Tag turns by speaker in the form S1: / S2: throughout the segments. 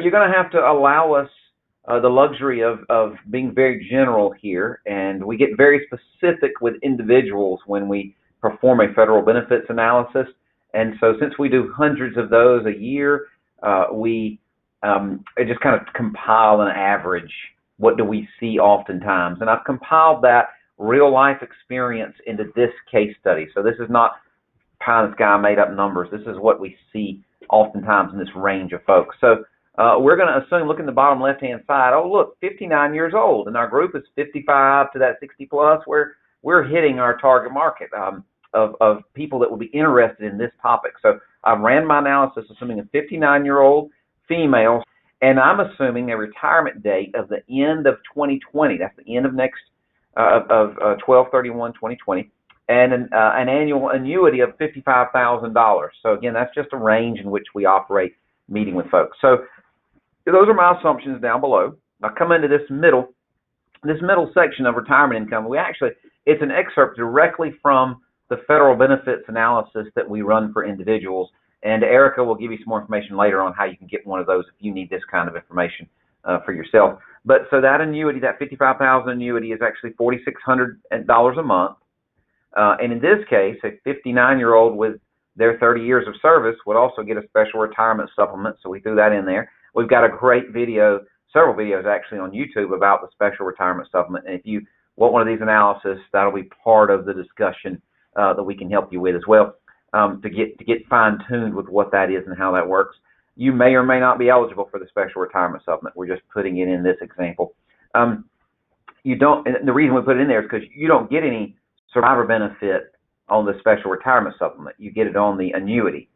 S1: you're going to have to allow us the luxury of being very general here, and we get very specific with individuals when we perform a federal benefits analysis. And so since we do hundreds of those a year, we just kind of compile an average. What do we see oftentimes? And I've compiled that real life experience into this case study. So this is not pie in the sky made up numbers. This is what we see oftentimes in this range of folks. So we're going to assume, look in the bottom left hand side, oh look, 59 years old, and our group is 55 to that 60 plus. We're hitting our target market of people that will be interested in this topic. So I ran my analysis assuming a 59-year-old female, and I'm assuming a retirement date of the end of 2020. That's the end of next of 12/31/2020, and an annual annuity of $55,000. So again, that's just a range in which we operate meeting with folks. So those are my assumptions down below. Now come into this middle section of retirement income. It's an excerpt directly from the federal benefits analysis that we run for individuals. And Erica will give you some more information later on how you can get one of those if you need this kind of information for yourself. But so that annuity, that $55,000 annuity, is actually $4,600 a month. And in this case, a 59-year-old with their 30 years of service would also get a special retirement supplement. So we threw that in there. We've got a great video, several videos actually on YouTube about the special retirement supplement. And if you want one of these analysis, that'll be part of the discussion that we can help you with as well, to get fine-tuned with what that is and how that works. You may or may not be eligible for the special retirement supplement. We're just putting it in this example. You don't, and the reason we put it in there is because you don't get any survivor benefit on the special retirement supplement. You get it on the annuity.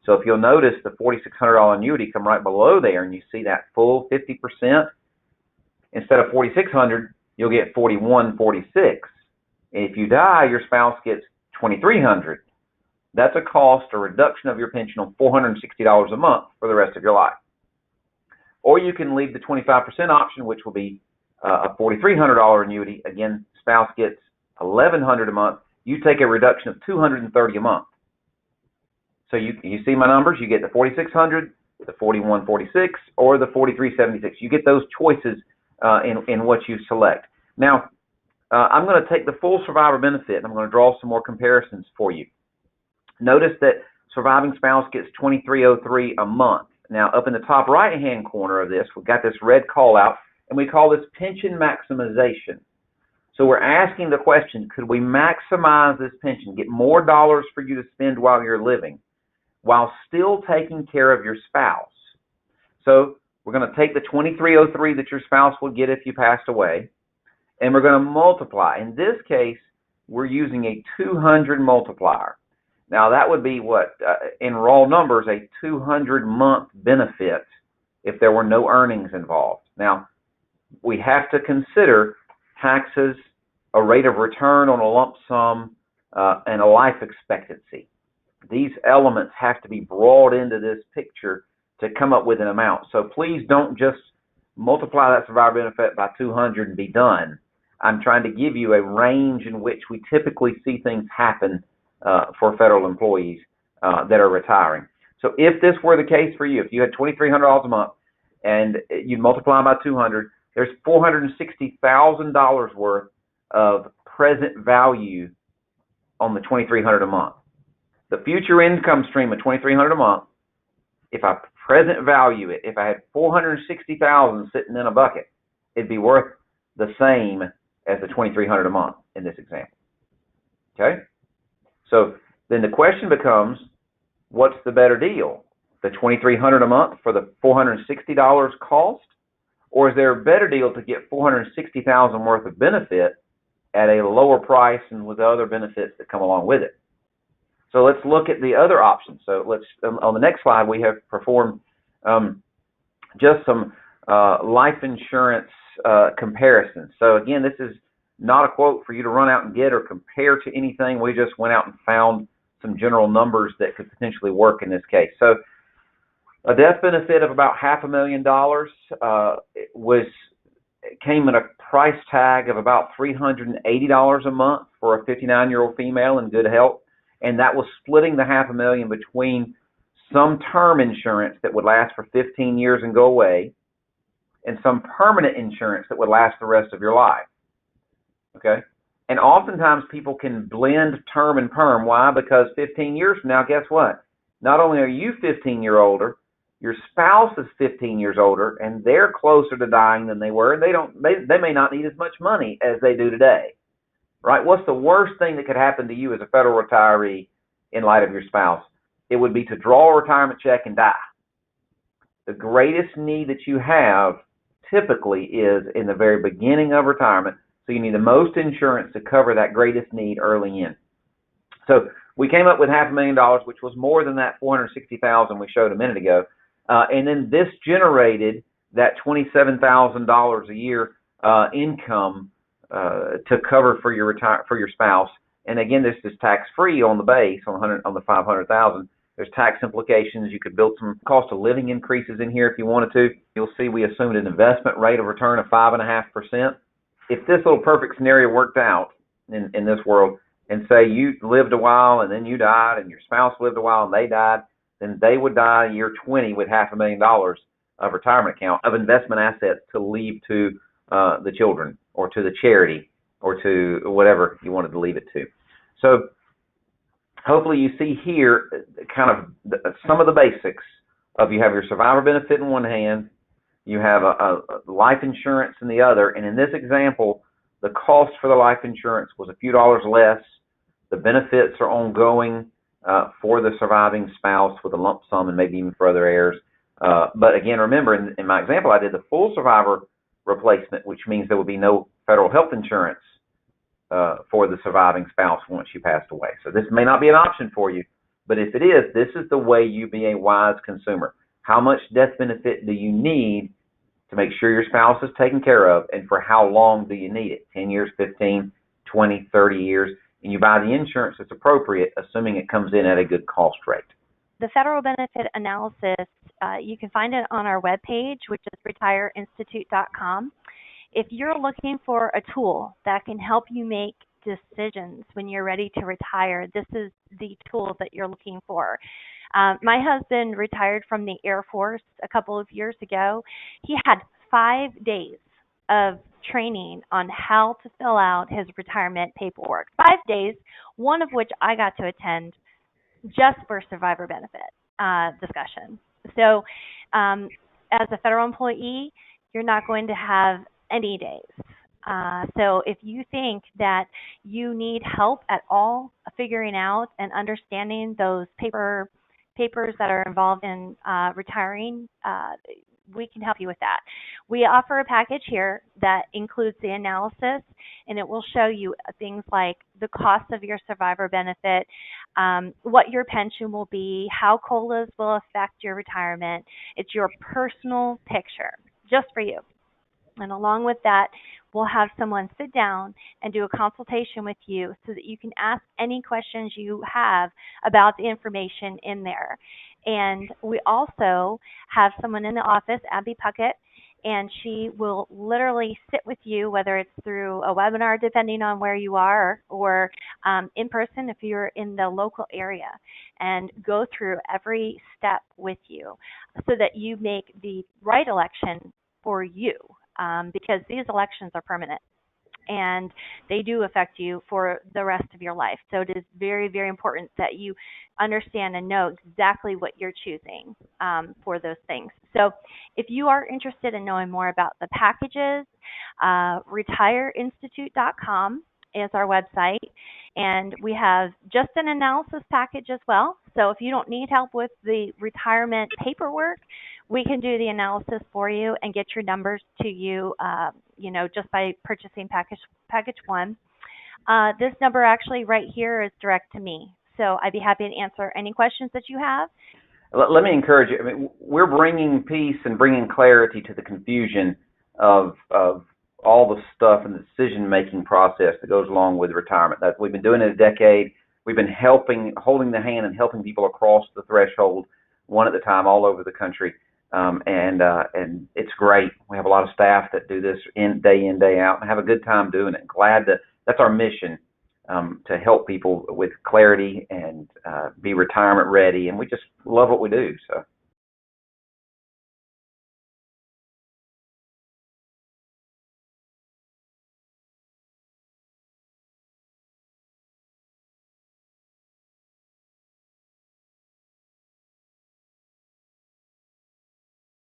S1: So if you'll notice the $4,600 annuity come right below there, and you see that full 50%, instead of $4,600, you'll get $4,146. If you die, your spouse gets $2,300. That's a cost, a reduction of your pension of $460 a month for the rest of your life. Or you can leave the 25% option, which will be a $4,300 annuity. Again, spouse gets $1,100 a month. You take a reduction of $230 a month. So you see my numbers. You get the $4,600, the $4,146, or the $4,376. You get those choices in what you select. Now, I'm going to take the full survivor benefit, and I'm going to draw some more comparisons for you. Notice that surviving spouse gets $2,303 a month. Now, up in the top right-hand corner of this, we've got this red call-out, and we call this pension maximization. So we're asking the question, could we maximize this pension, get more dollars for you to spend while you're living, while still taking care of your spouse? So we're going to take the $2,303 that your spouse will get if you passed away, and we're going to multiply. In this case, we're using a 200 multiplier. Now, that would be what, in raw numbers, a 200-month benefit if there were no earnings involved. Now, we have to consider taxes, a rate of return on a lump sum, and a life expectancy. These elements have to be brought into this picture to come up with an amount. So please don't just multiply that survivor benefit by 200 and be done. I'm trying to give you a range in which we typically see things happen for federal employees that are retiring. So if this were the case for you, if you had $2,300 a month and you multiply by 200, there's $460,000 worth of present value on the $2,300 a month. The future income stream of $2,300 a month, if I present value it, if I had $460,000 sitting in a bucket, it'd be worth the same as the $2,300 a month in this example. Okay? So then the question becomes, what's the better deal? The $2,300 a month for the $460 cost? Or is there a better deal to get $460,000 worth of benefit at a lower price and with other benefits that come along with it? So let's look at the other options. So let's, on the next slide, we have performed just some life insurance comparisons. So again, this is not a quote for you to run out and get or compare to anything. We just went out and found some general numbers that could potentially work in this case. So a death benefit of about $500,000 came at a price tag of about $380 a month for a 59-year-old female in good health, and that was splitting the $500,000 between some term insurance that would last for 15 years and go away, and some permanent insurance that would last the rest of your life. Okay? And oftentimes people can blend term and perm. Why? Because 15 years from now, guess what? Not only are you 15 years older, your spouse is 15 years older, and they're closer to dying than they were, and they may not need as much money as they do today. Right? What's the worst thing that could happen to you as a federal retiree in light of your spouse? It would be to draw a retirement check and die. The greatest need that you have typically is in the very beginning of retirement, so you need the most insurance to cover that greatest need early in. So we came up with $500,000, which was more than that $460,000 we showed a minute ago, and then this generated that $27,000 a year income to cover for your spouse. And again, this is tax-free on the base on the $500,000. There's tax implications. You could build some cost of living increases in here if you wanted to. You'll see we assumed an investment rate of return of 5.5%. If this little perfect scenario worked out in this world, and say you lived a while and then you died, and your spouse lived a while and they died, then they would die year 20 with $500,000 of retirement account of investment assets to leave to the children or to the charity or to whatever you wanted to leave it to. So hopefully you see here kind of some of the basics of you have your survivor benefit in one hand, you have a life insurance in the other, and in this example, the cost for the life insurance was a few dollars less. The benefits are ongoing for the surviving spouse with a lump sum and maybe even for other heirs. But again, remember, in my example, I did the full survivor replacement, which means there would be no federal health insurance for the surviving spouse once you passed away. So this may not be an option for you, but if it is, this is the way you be a wise consumer. How much death benefit do you need to make sure your spouse is taken care of, and for how long do you need it? 10 years, 15, 20, 30 years, and you buy the insurance that's appropriate, assuming it comes in at a good cost rate.
S2: The federal benefit analysis, you can find it on our webpage, which is retireinstitute.com. If you're looking for a tool that can help you make decisions when you're ready to retire, this is the tool that you're looking for. My husband retired from the Air Force a couple of years ago. He had 5 days of training on how to fill out his retirement paperwork. 5 days, one of which I got to attend just for survivor benefit discussion. So as a federal employee, you're not going to have any days. So if you think that you need help at all figuring out and understanding those papers that are involved in retiring, we can help you with that. We offer a package here that includes the analysis, and it will show you things like the cost of your survivor benefit, what your pension will be, how COLAs will affect your retirement. It's your personal picture, just for you. And along with that, we'll have someone sit down and do a consultation with you so that you can ask any questions you have about the information in there. And we also have someone in the office, Abby Puckett, and she will literally sit with you, whether it's through a webinar, depending on where you are, or in person if you're in the local area, and go through every step with you so that you make the right election for you. Because these elections are permanent and they do affect you for the rest of your life. So it is very, very important that you understand and know exactly what you're choosing for those things. So if you are interested in knowing more about the packages, retireinstitute.com is our website. And we have just an analysis package as well. So if you don't need help with the retirement paperwork, we can do the analysis for you and get your numbers to you, just by purchasing package one. This number actually right here is direct to me. So I'd be happy to answer any questions that you have.
S1: Let me encourage you. I mean, we're bringing peace and bringing clarity to the confusion of all the stuff and the decision-making process that goes along with retirement. That we've been doing it a decade. We've been holding the hand and helping people across the threshold, one at a time, all over the country. And it's great. We have a lot of staff that do this day in, day out, and have a good time doing it. That's our mission, to help people with clarity and be retirement ready. And we just love what we do. So